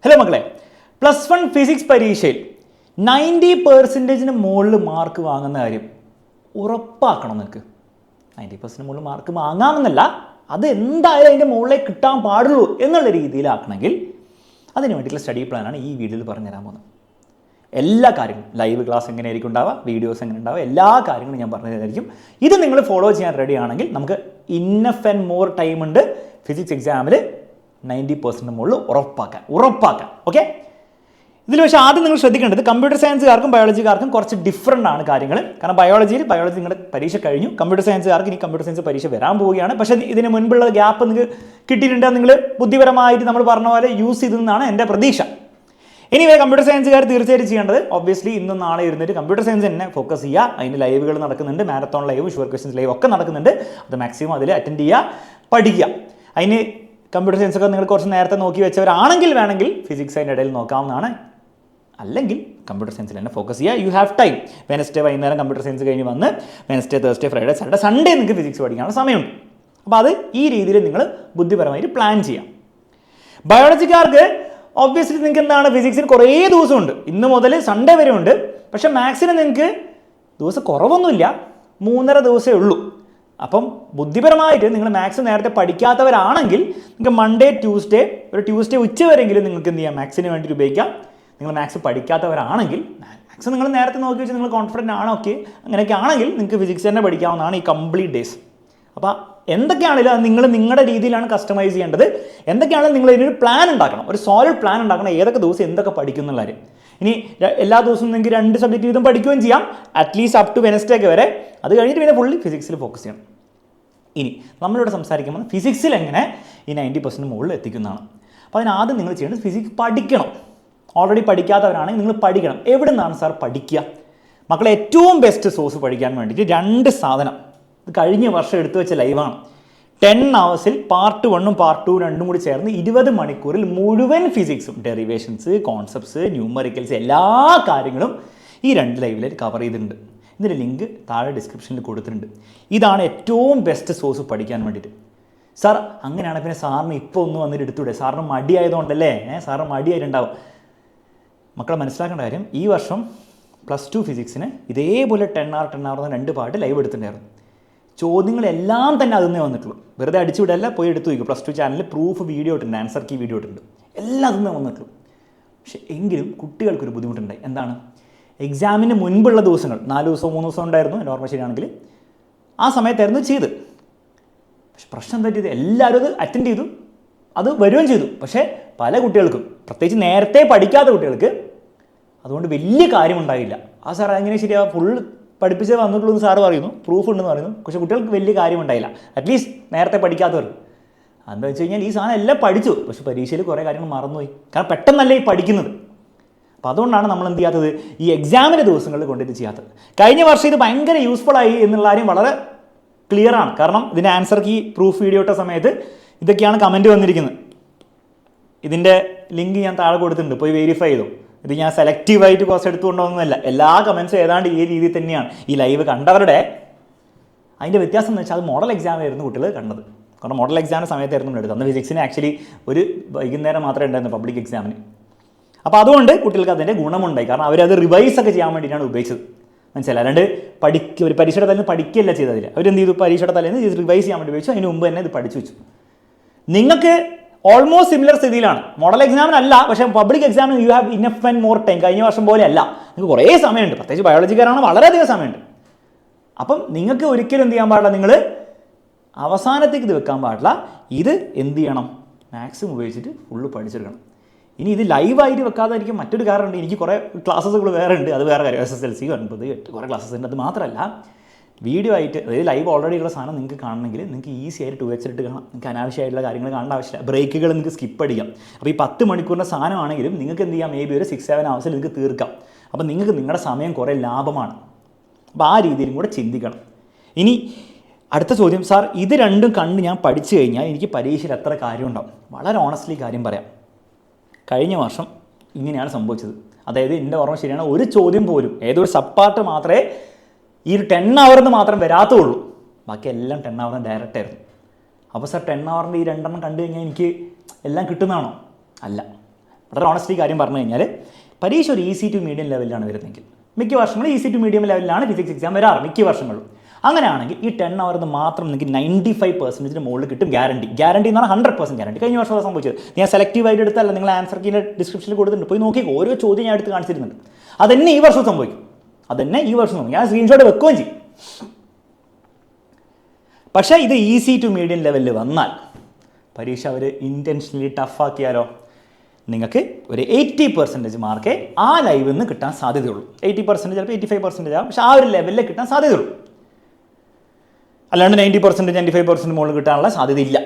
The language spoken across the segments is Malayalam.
ഹലോ മക്കളെ, +1 ഫിസിക്സ് പരീക്ഷയിൽ 90% മുകളിൽ മാർക്ക് വാങ്ങുന്ന കാര്യം ഉറപ്പാക്കണം. നിങ്ങൾക്ക് 90% മുകളിൽ മാർക്ക് വാങ്ങാമെന്നല്ല, അത് എന്തായാലും അതിൻ്റെ മുകളിലേക്ക് കിട്ടാൻ പാടുള്ളൂ എന്നുള്ള രീതിയിലാക്കണമെങ്കിൽ അതിന് വേണ്ടിയിട്ടുള്ള സ്റ്റഡി പ്ലാനാണ് ഈ വീഡിയോയിൽ പറഞ്ഞു തരാൻ പോകുന്നത്. എല്ലാ കാര്യങ്ങളും, ലൈവ് ക്ലാസ് എങ്ങനെയായിരിക്കും ഉണ്ടാവുക, വീഡിയോസ് എങ്ങനെ ഉണ്ടാവുക, എല്ലാ കാര്യങ്ങളും ഞാൻ പറഞ്ഞു തരുന്നതായിരിക്കും. ഇത് നിങ്ങൾ ഫോളോ ചെയ്യാൻ റെഡി ആണെങ്കിൽ നമുക്ക് ഇന്നഫ് ആൻഡ് മോർ ടൈം ഉണ്ട് ഫിസിക്സ് എക്സാമിൽ 90% മുകളിൽ ഉറപ്പാക്കാൻ. ഓക്കെ, ഇതിൽ പക്ഷേ ആദ്യം നിങ്ങൾ ശ്രദ്ധിക്കേണ്ടത് കമ്പ്യൂട്ടർ സയൻസുകാർക്കും ബയോളജിക്കാർക്കും കുറച്ച് ഡിഫറൻ്റ് ആണ് കാര്യങ്ങൾ. കാരണം ബയോളജി നിങ്ങളുടെ പരീക്ഷ കഴിഞ്ഞു, കമ്പ്യൂട്ടർ സയൻസുകാർക്ക് ഇനി കമ്പ്യൂട്ടർ സയൻസ് പരീക്ഷ വരാൻ പോവുകയാണ്. പക്ഷേ ഇതിന് മുൻപുള്ള ഗ്യാപ്പ് നിങ്ങൾക്ക് കിട്ടിയിട്ടുണ്ടെങ്കിൽ നിങ്ങൾ ബുദ്ധിപരമായിട്ട് നമ്മൾ പറഞ്ഞ പോലെ യൂസ് ചെയ്തെന്നാണ് എൻ്റെ പ്രതീക്ഷ. എനിവേ, കമ്പ്യൂട്ടർ സയൻസുകാർ തീർച്ചയായിട്ടും ചെയ്യേണ്ടത് ഒബ്വിയസ്ലി ഇന്നും നാളെ ഇരുന്നിട്ട് കമ്പ്യൂട്ടർ സയൻസ് തന്നെ ഫോക്കസ് ചെയ്യുക. അതിൻ്റെ ലൈവുകൾ നടക്കുന്നുണ്ട്, marathon live, sure questions live ഒക്കെ നടക്കുന്നുണ്ട്. അത് മാക്സിമം അതിൽ അറ്റൻഡ് ചെയ്യുക, പഠിക്കുക. അതിന് കമ്പ്യൂട്ടർ സയൻസ് ഒക്കെ നിങ്ങൾ കുറച്ച് നേരത്തെ നോക്കി വെച്ചവരാണെങ്കിൽ വേണമെങ്കിൽ ഫിസിക്സ് അതിൻ്റെ ഇടയിൽ നോക്കാവുന്നതാണ്. അല്ലെങ്കിൽ കമ്പ്യൂട്ടർ സയൻസിൽ തന്നെ ഫോക്കസ് ചെയ്യുക. You have time. വെനസ്ഡേ വൈകുന്നേരം കമ്പ്യൂട്ടർ സയൻസ് കഴിഞ്ഞ് വന്ന് Wednesday, Thursday, Friday, Saturday, Sunday നിങ്ങൾക്ക് ഫിസിക്സ് പഠിക്കാനുള്ള സമയമുണ്ട്. അപ്പോൾ അത് ഈ രീതിയിൽ നിങ്ങൾ ബുദ്ധിപരമായിട്ട് പ്ലാൻ ചെയ്യാം. ബയോളജിക്കാർക്ക് ഒബ്വിയസ്ലി നിങ്ങൾക്ക് എന്താണ്, ഫിസിക്സിന് കുറേ ദിവസമുണ്ട്, ഇന്ന് മുതൽ സൺഡേ വരെ ഉണ്ട്. പക്ഷേ മാത്സിന് നിങ്ങൾക്ക് ദിവസം കുറവൊന്നുമില്ല, 3.5 ദിവസമേ ഉള്ളൂ. അപ്പം ബുദ്ധിപരമായിട്ട് നിങ്ങൾ മാത്സ് നേരത്തെ പഠിക്കാത്തവരാണെങ്കിൽ നിങ്ങൾക്ക് മൺഡേ, ട്യൂസ്ഡേ ഉച്ചവരെങ്കിലും നിങ്ങൾക്ക് എന്ത് ചെയ്യാം, മാത്സിന് വേണ്ടിയിട്ട് ഉപയോഗിക്കാം. നിങ്ങൾ മാത്സ് പഠിക്കാത്തവരാണെങ്കിൽ മാത്സ് നിങ്ങൾ നേരത്തെ നോക്കി വെച്ച് നിങ്ങൾ കോൺഫിഡൻ്റ് ആണോ, ഓക്കെ, അങ്ങനെയൊക്കെ ആണെങ്കിൽ നിങ്ങൾക്ക് ഫിസിക്സ് തന്നെ പഠിക്കാവുന്നതാണ് ഈ കംപ്ലീറ്റ് ഡേയ്സ്. അപ്പോൾ എന്തൊക്കെയാണെങ്കിലും അത് നിങ്ങൾ നിങ്ങളുടെ രീതിയിലാണ് കസ്റ്റമൈസ് ചെയ്യേണ്ടത്. എന്തൊക്കെയാണെങ്കിലും നിങ്ങൾ ഇതിനൊരു പ്ലാൻ ഉണ്ടാക്കണം, ഒരു സോളിഡ് പ്ലാൻ ഉണ്ടാക്കണം, ഏതൊക്കെ ദിവസം എന്തൊക്കെ പഠിക്കും എന്നുള്ള കാര്യം. ഇനി എല്ലാ ദിവസവും നിങ്ങൾക്ക് 2 സബ്ജക്റ്റ് വീതം പഠിക്കുകയും ചെയ്യാം, അറ്റ്ലീസ്റ്റ് അപ് ടു വെനസ്ഡേ ഒക്കെ വരെ. അത് കഴിഞ്ഞിട്ട് പിന്നെ ഫുള്ളി ഫിസിക്സിൽ ഫോക്കസ് ചെയ്യണം. ഇനി നമ്മളിവിടെ സംസാരിക്കുമ്പോൾ ഫിസിക്സിൽ എങ്ങനെ ഈ 90% മുകളിൽ എത്തിക്കുന്നതാണ്. അപ്പോൾ അതിനാദ്യം നിങ്ങൾ ചെയ്യേണ്ടത് ഫിസിക്സ് പഠിക്കണം. ഓൾറെഡി പഠിക്കാത്തവരാണെങ്കിൽ നിങ്ങൾ പഠിക്കണം. എവിടെ നിന്നാണ് സാർ പഠിക്കുക? മക്കളെ, ഏറ്റവും ബെസ്റ്റ് സോഴ്സ് പഠിക്കാൻ വേണ്ടിയിട്ട് 2 സാധനം, ഇത് കഴിഞ്ഞ വർഷം എടുത്തു വെച്ച ലൈവാണ്. 10 hours പാർട്ട് 1ഉം പാർട്ട് 2 രണ്ടും കൂടി ചേർന്ന് 20 മണിക്കൂറിൽ മുഴുവൻ ഫിസിക്സും, ഡെറിവേഷൻസ്, കോൺസെപ്റ്റ്സ്, ന്യൂമറിക്കൽസ്, എല്ലാ കാര്യങ്ങളും ഈ 2 ലൈവിൽ കവർ ചെയ്തിട്ടുണ്ട്. ഇതിൻ്റെ ലിങ്ക് താഴെ ഡിസ്ക്രിപ്ഷനിൽ കൊടുത്തിട്ടുണ്ട്. ഇതാണ് ഏറ്റവും ബെസ്റ്റ് സോഴ്സ് പഠിക്കാൻ വേണ്ടിയിട്ട്. സാർ, അങ്ങനെയാണ് പിന്നെ സാറിന് ഇപ്പോൾ ഒന്ന് വന്നിട്ട് എടുത്തൂടെ? സാറിന് മടിയായതുകൊണ്ടല്ലേ? സാറിന് മടിയായിട്ടുണ്ടാവും. മക്കളെ, മനസ്സിലാക്കേണ്ട കാര്യം, ഈ വർഷം +2 ഫിസിക്സിന് ഇതേപോലെ 10 hour 2 പാർട്ട് ലൈവ് എടുത്തിട്ടുണ്ടായിരുന്നു. ചോദ്യങ്ങളെല്ലാം തന്നെ അതിൽ നിന്നേ വന്നിട്ടുള്ളൂ. വെറുതെ അടിച്ചുവിടല്ല, പോയി എടുത്തു വയ്ക്കും. +2 ചാനലിൽ പ്രൂഫ് വീഡിയോ ഇട്ടുണ്ട്, ആൻസർ കീ വീഡിയോ ഇട്ടുണ്ട്, എല്ലാം അതിൽ നിന്നേ വന്നിട്ടുള്ളൂ. പക്ഷേ എങ്കിലും കുട്ടികൾക്കൊരു ബുദ്ധിമുട്ടുണ്ടായി. എന്താണ്? എക്സാമിന് മുൻപുള്ള ദിവസങ്ങൾ 4 ദിവസമോ 3 ദിവസം ഉണ്ടായിരുന്നു, നോർമൽ ശരിയാണെങ്കിൽ ആ സമയത്തായിരുന്നു ചെയ്ത്. പക്ഷെ പ്രശ്നം എന്താ ചെയ്ത്, എല്ലാവരും അത് അറ്റൻഡ് ചെയ്തു, അത് വരികയും ചെയ്തു. പക്ഷേ പല കുട്ടികൾക്കും, പ്രത്യേകിച്ച് നേരത്തെ പഠിക്കാത്ത കുട്ടികൾക്ക് അതുകൊണ്ട് വലിയ കാര്യമുണ്ടായില്ല. ആ സാർ എങ്ങനെ ശരിയാ, ഫുൾ പഠിപ്പിച്ചേ വന്നിട്ടുള്ളൂ എന്ന് സാറ് പറയുന്നു, പ്രൂഫ് ഉണ്ടെന്ന് പറയുന്നു. പക്ഷേ കുട്ടികൾക്ക് വലിയ കാര്യമുണ്ടായില്ല, അറ്റ്ലീസ്റ്റ് നേരത്തെ പഠിക്കാത്തവർ. എന്താ വെച്ച് കഴിഞ്ഞാൽ ഈ സാധനം എല്ലാം പഠിച്ചു, പക്ഷേ പരീക്ഷയിൽ കുറേ കാര്യങ്ങൾ മറന്നുപോയി. കാരണം പെട്ടെന്നല്ല ഈ പഠിക്കുന്നത്. അപ്പോൾ അതുകൊണ്ടാണ് നമ്മൾ എന്ത് ചെയ്യാത്തത്, ഈ എക്സാമിൻ്റെ ദിവസങ്ങളിൽ കൊണ്ടിട്ട് ചെയ്യാത്തത്. കഴിഞ്ഞ വർഷം ഇത് ഭയങ്കര യൂസ്ഫുൾ ആയി എന്നുള്ള കാര്യം വളരെ ക്ലിയർ ആണ്. കാരണം ഇതിൻ്റെ ആൻസർ കീ പ്രൂഫ് വീഡിയോ ഇട്ട സമയത്ത് ഇതൊക്കെയാണ് കമൻറ്റ് വന്നിരിക്കുന്നത്. ഇതിൻ്റെ ലിങ്ക് ഞാൻ താഴെ കൊടുത്തിട്ടുണ്ട്, പോയി വെരിഫൈ ചെയ്തു. ഇത് ഞാൻ സെലക്റ്റീവായിട്ട് കുറച്ച് എടുത്തുകൊണ്ടൊന്നുമല്ല, എല്ലാ കമൻസും ഏതാണ്ട് ഈ രീതിയിൽ തന്നെയാണ്. ഈ ലൈവ് കണ്ടവരുടെ അതിൻ്റെ വ്യത്യാസം എന്ന് വെച്ചാൽ അത് മോഡൽ എക്സാമായിരുന്നു കുട്ടികൾ കണ്ടത്. കാരണം മോഡൽ എക്സാമിൻ്റെ സമയത്തായിരുന്നു എടുത്തത്. അന്ന് ഫിസിക്സിന് ആക്ച്വലി ഒരു വൈകുന്നേരം മാത്രമേ ഉണ്ടായിരുന്നു പബ്ലിക് എക്സാമിന്. അപ്പോൾ അതുകൊണ്ട് കുട്ടികൾക്ക് അതിൻ്റെ ഗുണമുണ്ടായി. കാരണം അവരത് റിവൈസ് ഒക്കെ ചെയ്യാൻ വേണ്ടിയിട്ടാണ് ഉപയോഗിച്ചത്, മനസ്സിലായി. അല്ലാണ്ട് ഒരു പരീക്ഷയുടെ തലേന്ന് പഠിക്കുകയല്ല ചെയ്തതില്ല. അവരെന്ത് ചെയ്തു, പരീക്ഷയുടെ തലേന്ന് ഇത് റിവൈസ് ചെയ്യാൻ വേണ്ടി ഉപയോഗിച്ചു. അതിന് മുമ്പ് തന്നെ ഇത് പഠിച്ചു വെച്ചു. നിങ്ങൾക്ക് ഓൾമോസ്റ്റ് സിമിലർ സ്ഥിതിയിലാണ്. മോഡൽ എക്സാമിനല്ല, പക്ഷേ പബ്ലിക് എക്സാമിന് you have enough and more time. കഴിഞ്ഞ വർഷം പോലെ അല്ല, നിങ്ങൾക്ക് കുറേ സമയമുണ്ട്. പ്രത്യേകിച്ച് ബയോളജിക്കാരാണ്, വളരെയധികം സമയമുണ്ട്. അപ്പം നിങ്ങൾക്ക് ഒരിക്കലും എന്ത് ചെയ്യാൻ പാടില്ല, നിങ്ങൾ അവസാനത്തേക്ക് ഇത് വെക്കാൻ പാടില്ല. ഇത് എന്ത് ചെയ്യണം, മാക്സിമം ഉപയോഗിച്ചിട്ട് ഫുള്ള് പഠിച്ചെടുക്കണം. ഇനി ഇത് ലൈവായിട്ട് വെക്കാതായിരിക്കും മറ്റൊരു കാരണമുണ്ട്. എനിക്ക് കുറേ ക്ലാസ്സുകൾ വേറെ ഉണ്ട്, അത് വേറെ കാര്യം. SSLC 9, 8 കുറേ ക്ലാസ്സസ് ഉണ്ട്. അത് മാത്രമല്ല, വീഡിയോ ആയിട്ട്, അതായത് ലൈവ് ഓൾറെഡി ഉള്ള സാധനം നിങ്ങൾക്ക് കാണണമെങ്കിൽ നിങ്ങൾക്ക് ഈസി ആയിട്ട് 2x ഇട്ട് കാണാം. നിങ്ങൾക്ക് അനാവശ്യമായിട്ടുള്ള കാര്യങ്ങൾ കാണേണ്ട ആവശ്യമില്ല. ബ്രേക്കുകൾ നിങ്ങൾക്ക് സ്കിപ്പ് അടിക്കാം. അപ്പോൾ ഈ 10 മണിക്കൂറിൻ്റെ സാധനമാണെങ്കിലും നിങ്ങൾക്ക് എന്ത് ചെയ്യാം, മേ ബി ഒരു 6-7 hours നിങ്ങൾക്ക് തീർക്കാം. അപ്പോൾ നിങ്ങൾക്ക് നിങ്ങളുടെ സമയം കുറേ ലാഭമാണ്. അപ്പോൾ ആ രീതിയിലും കൂടെ ചിന്തിക്കണം. ഇനി അടുത്ത ചോദ്യം, സാർ ഇത് രണ്ടും കണ്ട് ഞാൻ പഠിച്ചു കഴിഞ്ഞാൽ എനിക്ക് പരീക്ഷയിൽ എത്ര കാര്യം ഉണ്ടാവും? വളരെ ഓണസ്റ്റ്ലി കാര്യം പറയാം, കഴിഞ്ഞ വർഷം ഇങ്ങനെയാണ് സംഭവിച്ചത്. അതായത് എൻ്റെ ഓർമ്മ ശരിയാണ്, ഒരു ചോദ്യം പോലും ഏതൊരു സബ് പാർട്ട് മാത്രമേ ഈ ഒരു 10 hour മാത്രം വരാത്തുള്ളൂ. ബാക്കി എല്ലാം 10 hour ഡയറക്റ്റ് ആയിരുന്നു. അപ്പോൾ സാർ 10 hour ഈ 2 കണ്ടു കഴിഞ്ഞാൽ എനിക്ക് എല്ലാം കിട്ടുന്നതാണോ? അല്ല. വളരെ ഓണസ്റ്റ്ലി കാര്യം പറഞ്ഞു കഴിഞ്ഞാൽ പരീക്ഷ ഒരു ഈസി ടു മീഡിയം ലെവലിലാണ് വരുന്നതെങ്കിൽ മിക്ക വർഷങ്ങളും ഈസി ടു മീഡിയം ലെവലിലാണ് ഫിസിക്സ് എക്സാം വരാറ് മിക്ക വർഷങ്ങളും. അങ്ങനെയാണെങ്കിൽ ഈ 10 hours മാത്രം നിങ്ങൾക്ക് 95% മുകളിൽ കിട്ടും. ഗ്യാരണ്ടി എന്ന് പറഞ്ഞാൽ 100% ഗ്യാരണ്ടി. കഴിഞ്ഞ വർഷം സംഭവിച്ചത് ഞാൻ സെലക്റ്റീവായിട്ട് എടുത്തല്ല, നിങ്ങൾ ആൻസർ കീഴിൽ ഡിസ്ക്രിപ്ഷനിൽ കൊടുത്തിട്ടുണ്ട്, പോയി നോക്കി ഓരോ ചോദ്യം ഞാൻ എടുത്ത് കാണിച്ചിരുന്നുണ്ട്. അതെന്നെ ഈ വർഷം സംഭവിക്കും, ഞാൻ സ്ക്രീൻഷോട്ട് വെക്കുകയും ചെയ്യും. പക്ഷേ ഇത് ഈസി ടു മീഡിയം ലെവലിൽ വന്നാൽ പരീക്ഷ അവർ ഇൻറ്റൻഷനലി ടഫാക്കിയാലോ നിങ്ങൾക്ക് ഒരു 80% മാർക്കേ ആ ലൈവിൽ നിന്ന് കിട്ടാൻ സാധ്യതയുള്ളൂ. 80% ചിലപ്പോൾ 85% ആവും, പക്ഷേ ആ ഒരു ലെവലിൽ കിട്ടാൻ സാധ്യതയുള്ളൂ. അല്ലാണ്ട് 90% 95% മുകളിൽ കിട്ടാനുള്ള സാധ്യതയില്ല.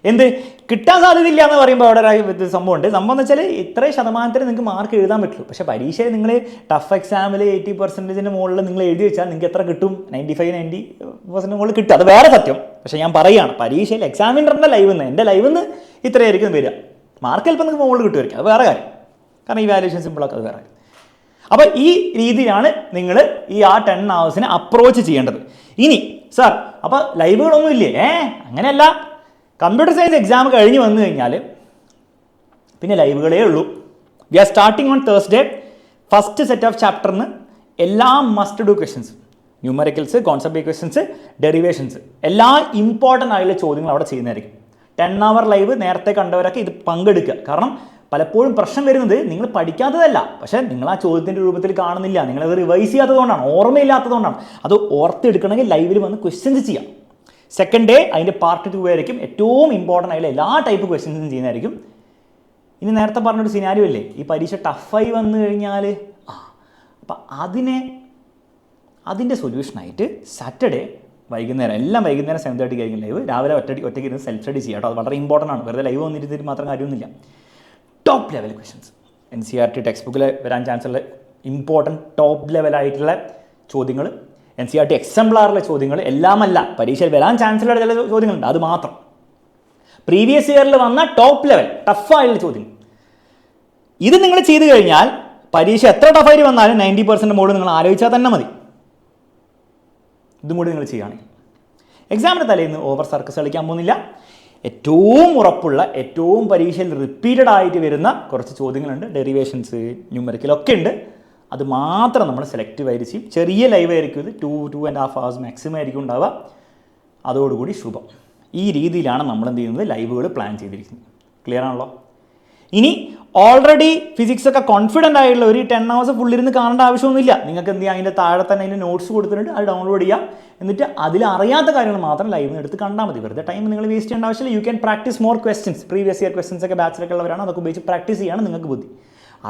എന്ത് കിട്ടാൻ സാധ്യതയില്ല എന്ന് പറയുമ്പോൾ അവിടെ ഒരു സംഭവമുണ്ട്. സംഭവം എന്ന് വെച്ചാൽ ഇത്രയും ശതമാനത്തിന് നിങ്ങൾക്ക് മാർക്ക് എഴുതാൻ പറ്റുള്ളൂ. പക്ഷേ പരീക്ഷയിൽ നിങ്ങൾ ടഫ് എക്സാമിൽ 80% മുകളിൽ നിങ്ങൾ എഴുതി വെച്ചാൽ നിങ്ങൾക്ക് എത്ര കിട്ടും? 95-90% മുകളിൽ കിട്ടും. അത് വേറെ സത്യം. പക്ഷേ ഞാൻ പറയുകയാണ്, പരീക്ഷയിൽ എക്സാമിനറിൻ്റെ ലൈവിൽ നിന്ന് എൻ്റെ ലൈവിൽ നിന്ന് ഇത്രയായിരിക്കും വരിക. മാർക്ക് ചിലപ്പോൾ നിങ്ങൾക്ക് മുകളിൽ കിട്ടുമായിരിക്കും, അത് വേറെ കാര്യം. കാരണം ഈ വാല്യൂഷൻ സിമ്പിളൊക്കെ അത് വേറെ കാര്യം. അപ്പോൾ ഈ രീതിയിലാണ് നിങ്ങൾ ഈ 10 hours അപ്രോച്ച് ചെയ്യേണ്ടത്. ഇനി സാർ അപ്പോൾ ലൈവുകളൊന്നും ഇല്ലേ? അങ്ങനെയല്ല. കമ്പ്യൂട്ടർ സയൻസ് എക്സാം കഴിഞ്ഞ് വന്നു കഴിഞ്ഞാൽ പിന്നെ ലൈവുകളേ ഉള്ളൂ. We are starting on Thursday. First set of ചാപ്റ്ററിന് എല്ലാ must do questions, numericals, concept questions, derivations, എല്ലാ ഇമ്പോർട്ടൻ്റ് ആയിട്ടുള്ള ചോദ്യങ്ങൾ അവിടെ ചെയ്യുന്നതായിരിക്കും. 10 hour ലൈവ് നേരത്തെ കണ്ടവരൊക്കെ ഇത് പങ്കെടുക്കുക. കാരണം പലപ്പോഴും പ്രശ്നം വരുന്നത് നിങ്ങൾ പഠിക്കാത്തതല്ല, പക്ഷേ നിങ്ങൾ ആ ചോദ്യത്തിൻ്റെ രൂപത്തിൽ കാണുന്നില്ല, നിങ്ങളത് റിവൈസ് ചെയ്യാത്തതുകൊണ്ടാണ്, ഓർമ്മയില്ലാത്തതുകൊണ്ടാണ്. അത് ഓർത്തെടുക്കണമെങ്കിൽ ലൈവിൽ വന്ന് ക്വസ്റ്റ്യൻസ് ചെയ്യാം. സെക്കൻഡ് ഡേ അതിൻ്റെ പാർട്ട് 2 ആയിരിക്കും. ഏറ്റവും ഇമ്പോർട്ടൻ്റ് ആയിട്ടുള്ള എല്ലാ ടൈപ്പ് ക്വസ്റ്റ്യൻസും ചെയ്യുന്നതായിരിക്കും. ഇനി നേരത്തെ പറഞ്ഞൊരു സിനാരിയോ അല്ലേ, ഈ പരീക്ഷ ടഫായി വന്നു കഴിഞ്ഞാൽ അപ്പം അതിൻ്റെ സൊല്യൂഷനായിട്ട് സാറ്റർഡേ വൈകുന്നേരം, എല്ലാം വൈകുന്നേരം 7:30 ആയിരിക്കും ലൈവ്. രാവിലെ ഒറ്റയ്ക്ക് ഇരുന്ന് സെൽഫ് സ്റ്റഡി ചെയ്യുക കേട്ടോ. അത് വളരെ ഇമ്പോർട്ടൻ്റ് ആണ്. വെറുതെ ലൈവ് വന്നിരുന്നിട്ട് മാത്രം കാര്യമൊന്നുമില്ല. Top level questions, NCERT text ബുക്കിൽ വരാൻ ചാൻസ് ഉള്ള ഇമ്പോർട്ടൻറ്റ് ടോപ്പ് ലെവലായിട്ടുള്ള ചോദ്യങ്ങൾ, NCERT എക്സാംപ്ലാറിലെ ചോദ്യങ്ങൾ, എല്ലാമല്ല പരീക്ഷയിൽ വരാൻ ചാൻസ് ഉള്ള ചില ചോദ്യങ്ങളുണ്ട്, അത് മാത്രം. പ്രീവിയസ് ഇയറിൽ വന്ന ടോപ്പ് ലെവൽ ടഫായുള്ള ചോദ്യം ഇത് നിങ്ങൾ ചെയ്തു കഴിഞ്ഞാൽ പരീക്ഷ എത്ര ടഫായിട്ട് വന്നാലും 90% മുകളിൽ നിങ്ങൾ ആലോചിച്ചാൽ തന്നെ മതി. ഇതും കൂടി നിങ്ങൾ ചെയ്യുകയാണെങ്കിൽ എക്സാമിന് തലേന്ന് ഓവർ സർക്കസ് കളിക്കാൻ പോകുന്നില്ല. ഏറ്റവും ഉറപ്പുള്ള, ഏറ്റവും പരീക്ഷയിൽ റിപ്പീറ്റഡ് ആയിട്ട് വരുന്ന കുറച്ച് ചോദ്യങ്ങളുണ്ട്, ഡെറിവേഷൻസ്, ന്യൂമറിക്കലൊക്കെ ഉണ്ട്. അത് മാത്രം നമ്മൾ സെലക്റ്റീവായിട്ട് ചെയ്യും. ചെറിയ ലൈവ് ആയിരിക്കും ഇത്, 2-2.5 hours മാക്സിമം ആയിരിക്കും ഉണ്ടാവുക. അതോടുകൂടി ശുഭം. ഈ രീതിയിലാണ് നമ്മൾ എന്ത് ചെയ്യുന്നത്, ലൈവുകൾ പ്ലാൻ ചെയ്തിരിക്കുന്നത്. ക്ലിയർ ആണല്ലോ? ഇനി ഓൾറെഡി ഫിസിക്സ് ഒക്കെ കോൺഫിഡൻ്റ് ആയിട്ടുള്ള ഒരു 10 hours ഫുള്ളിരുന്ന് കാണേണ്ട ആവശ്യമൊന്നുമില്ല. നിങ്ങൾക്ക് എന്ത് ചെയ്യാം, അതിൻ്റെ താഴെ തന്നെ അതിൻ്റെ നോട്ട്സ് കൊടുത്തിട്ടുണ്ട്, അത് ഡൗൺലോഡ് ചെയ്യാം. എന്നിട്ട് അതിൽ അറിയാത്ത കാര്യങ്ങൾ മാത്രം ലൈവിൽ നിന്ന് എടുത്ത് കണ്ടാൽ മതി. വെറുതെ ടൈം നിങ്ങൾ വേസ്റ്റ് ചെയ്യേണ്ട ആവശ്യമില്ല. You can practice more questions. Previous year questions ഒക്കെ ബാച്ചിലൊക്കെ ഉള്ളവരാണ്, അതൊക്കെ ഉപയോഗിച്ച് പ്രാക്ടീസ് ചെയ്യാണ് നിങ്ങൾക്ക് ബുദ്ധി.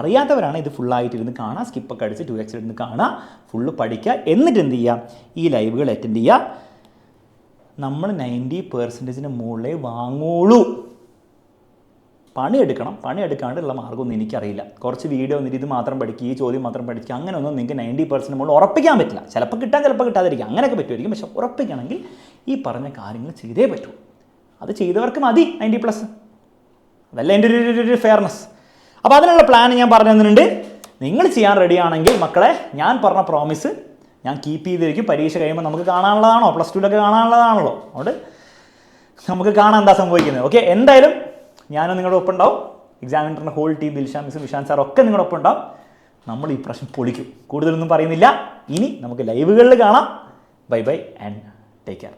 അറിയാത്തവരാണ് ഇത് ഫുള്ളായിട്ട് ഇരുന്ന് കാണുക, സ്കിപ്പൊക്കെ അടിച്ച് 2x ഇരുന്ന് കാണുക, ഫുള്ള് പഠിക്കുക. എന്നിട്ട് എന്ത് ചെയ്യുക, ഈ ലൈവുകൾ അറ്റൻഡ് ചെയ്യുക. നമ്മൾ 90% മുകളിലേ വാങ്ങുള്ളൂ. പണിയെടുക്കണം. പണിയെടുക്കാണ്ടുള്ള മാർഗ്ഗമൊന്നും എനിക്കറിയില്ല. കുറച്ച് വീഡിയോ വന്നിട്ട് ഇത് മാത്രം പഠിക്കുക, ഈ ചോദ്യം മാത്രം പഠിക്കുക, അങ്ങനെയൊന്നും നിങ്ങൾക്ക് 90% മുകളിൽ ഉറപ്പിക്കാൻ പറ്റില്ല. ചിലപ്പോൾ കിട്ടാൻ, ചിലപ്പോൾ കിട്ടാതിരിക്കും, അങ്ങനെയൊക്കെ പറ്റുമായിരിക്കും. പക്ഷേ ഉറപ്പിക്കണമെങ്കിൽ ഈ പറഞ്ഞ കാര്യങ്ങൾ ചെയ്തേ പറ്റൂ. അത് ചെയ്തവർക്ക് മതി 90+. അതല്ല എൻ്റെ ഒരു ഫെയർനെസ്. അപ്പോൾ അതിനുള്ള പ്ലാൻ ഞാൻ പറഞ്ഞു തന്നിട്ടുണ്ട്. നിങ്ങൾ ചെയ്യാൻ റെഡിയാണെങ്കിൽ മക്കളെ, ഞാൻ പറഞ്ഞ പ്രോമിസ് ഞാൻ കീപ്പ് ചെയ്തിരിക്കും. പരീക്ഷ കഴിയുമ്പോൾ നമുക്ക് കാണാനുള്ളതാണോ, +2 കാണാനുള്ളതാണല്ലോ, അതുകൊണ്ട് നമുക്ക് കാണാൻ എന്താ സംഭവിക്കുന്നത്. ഓക്കെ, എന്തായാലും ഞാനും നിങ്ങളുടെ ഒപ്പം ഉണ്ടാവും. എക്സാമിനറിൻ്റെ whole team, Dilsha miss, Vishant sir ഒക്കെ നിങ്ങളുടെ ഒപ്പം ഉണ്ടാവും. നമ്മൾ ഈ പ്രശ്നം പൊളിക്കും. കൂടുതലൊന്നും പറയുന്നില്ല. ഇനി നമുക്ക് ലൈവുകളിൽ കാണാം. Bye bye and take care.